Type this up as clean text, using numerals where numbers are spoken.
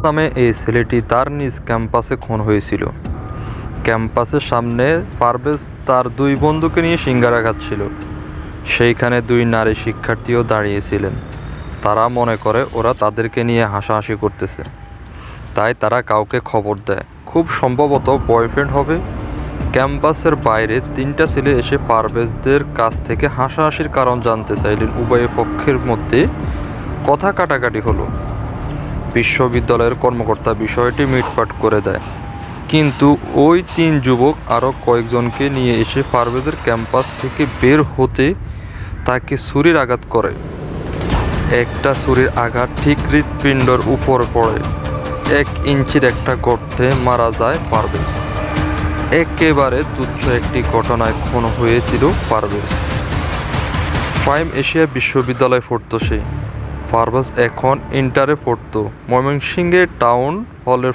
নামে এই ছেলেটি তার নিজ ক্যাম্পাসে খুন হয়েছিল। ক্যাম্পাসের সামনে পারভেজ তার দুই বন্ধুকে নিয়ে সিঙ্গারা খাচ্ছিল। সেইখানে দুই নারী শিক্ষার্থীও দাঁড়িয়েছিলেন। তারা মনে করে ওরা তাদেরকে নিয়ে হাসাহাসি করতেছে, তাই তারা কাউকে খবর দেয়, খুব সম্ভবত বয়ফ্রেন্ড হবে। ক্যাম্পাসের বাইরে তিনটা ছেলে এসে পারভেজদের কাছ থেকে হাসাহাসির কারণ জানতে চাইলেন। উভয় পক্ষের মধ্যে কথা কাটাকাটি হলো। বিশ্ববিদ্যালয়ের কর্মকর্তা বিষয়টি মিটমাট করে দেয়, কিন্তু ওই তিন যুবক আরও কয়েকজনকে নিয়ে এসে পারভেজের ক্যাম্পাস থেকে বের হতে তাকে ছুরির আঘাত করে। একটা ছুরির আঘাত ঠিক হৃৎপিণ্ডের উপর পড়ে। 1 ইঞ্চির একটা গর্তে মারা যায় পারভেজ। একেবারে তুচ্ছ একটি ঘটনায় খুন হয়েছিল পারভেজ। প্রাইম এশিয়া বিশ্ববিদ্যালয়ে পড়তো সে। পারভেজ এখন ইন্টারে পড়তো ময়মনসিংহের টাউন হলের